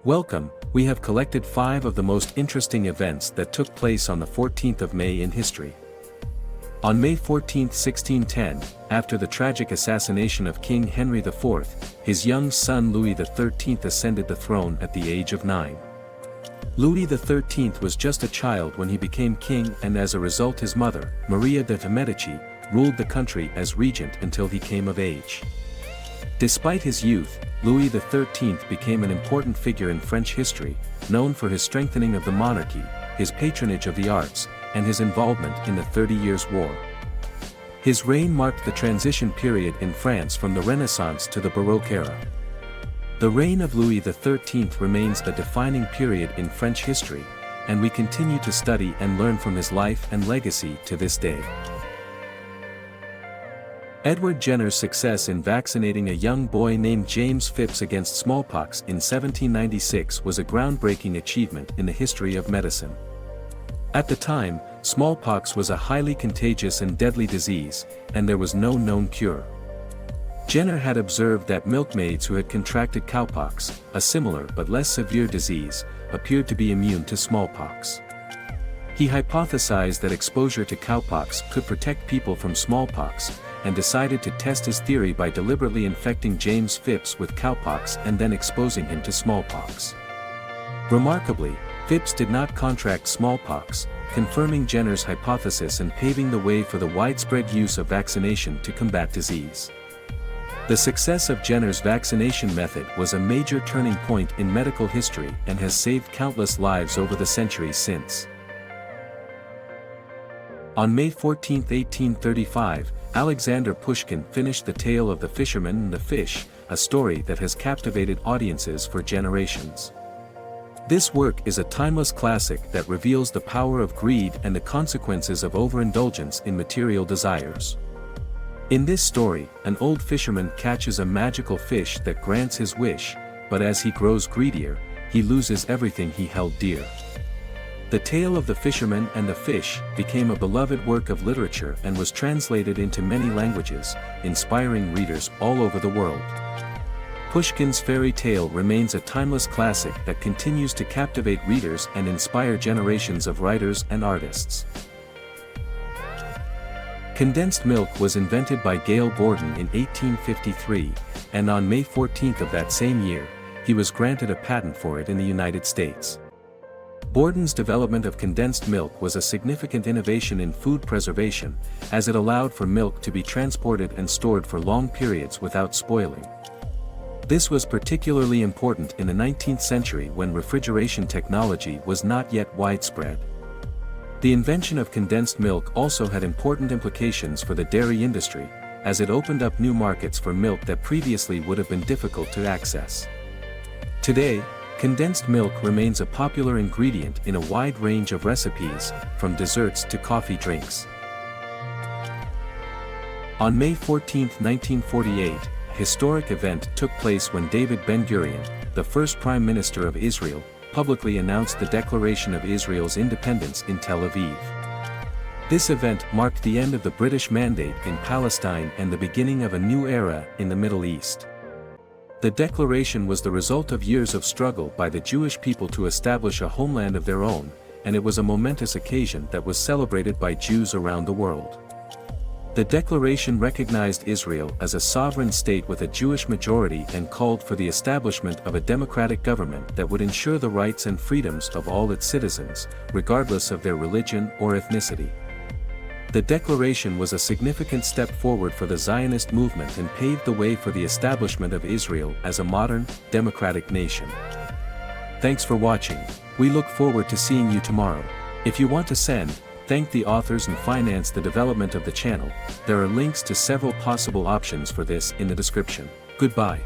Welcome, we have collected 5 of the most interesting events that took place on the 14th of May in history. On May 14, 1610, after the tragic assassination of King Henry IV, his young son Louis XIII ascended the throne at the age of 9. Louis XIII was just a child when he became king, and as a result his mother, Maria de Medici, ruled the country as regent until he came of age. Despite his youth, Louis XIII became an important figure in French history, known for his strengthening of the monarchy, his patronage of the arts, and his involvement in the 30 Years' War. His reign marked the transition period in France from the Renaissance to the Baroque era. The reign of Louis XIII remains a defining period in French history, and we continue to study and learn from his life and legacy to this day. Edward Jenner's success in vaccinating a young boy named James Phipps against smallpox in 1796 was a groundbreaking achievement in the history of medicine. At the time, smallpox was a highly contagious and deadly disease, and there was no known cure. Jenner had observed that milkmaids who had contracted cowpox, a similar but less severe disease, appeared to be immune to smallpox. He hypothesized that exposure to cowpox could protect people from smallpox, and decided to test his theory by deliberately infecting James Phipps with cowpox and then exposing him to smallpox. Remarkably, Phipps did not contract smallpox, confirming Jenner's hypothesis and paving the way for the widespread use of vaccination to combat disease. The success of Jenner's vaccination method was a major turning point in medical history and has saved countless lives over the centuries since. On May 14, 1835, Alexander Pushkin finished The Tale of the Fisherman and the Fish, a story that has captivated audiences for generations. This work is a timeless classic that reveals the power of greed and the consequences of overindulgence in material desires. In this story, an old fisherman catches a magical fish that grants his wish, but as he grows greedier, he loses everything he held dear. The Tale of the Fisherman and the Fish became a beloved work of literature and was translated into many languages, inspiring readers all over the world. Pushkin's fairy tale remains a timeless classic that continues to captivate readers and inspire generations of writers and artists. Condensed milk was invented by Gail Borden in 1853, and on May 14 of that same year, he was granted a patent for it in the United States. Borden's development of condensed milk was a significant innovation in food preservation, as it allowed for milk to be transported and stored for long periods without spoiling. This was particularly important in the 19th century when refrigeration technology was not yet widespread. The invention of condensed milk also had important implications for the dairy industry, as it opened up new markets for milk that previously would have been difficult to access. Today, condensed milk remains a popular ingredient in a wide range of recipes, from desserts to coffee drinks. On May 14, 1948, a historic event took place when David Ben-Gurion, the first Prime Minister of Israel, publicly announced the declaration of Israel's independence in Tel Aviv. This event marked the end of the British mandate in Palestine and the beginning of a new era in the Middle East. The declaration was the result of years of struggle by the Jewish people to establish a homeland of their own, and it was a momentous occasion that was celebrated by Jews around the world. The declaration recognized Israel as a sovereign state with a Jewish majority and called for the establishment of a democratic government that would ensure the rights and freedoms of all its citizens, regardless of their religion or ethnicity. The declaration was a significant step forward for the Zionist movement and paved the way for the establishment of Israel as a modern, democratic nation. Thanks for watching. We look forward to seeing you tomorrow. If you want to send, thank the authors and finance the development of the channel, there are links to several possible options for this in the description. Goodbye.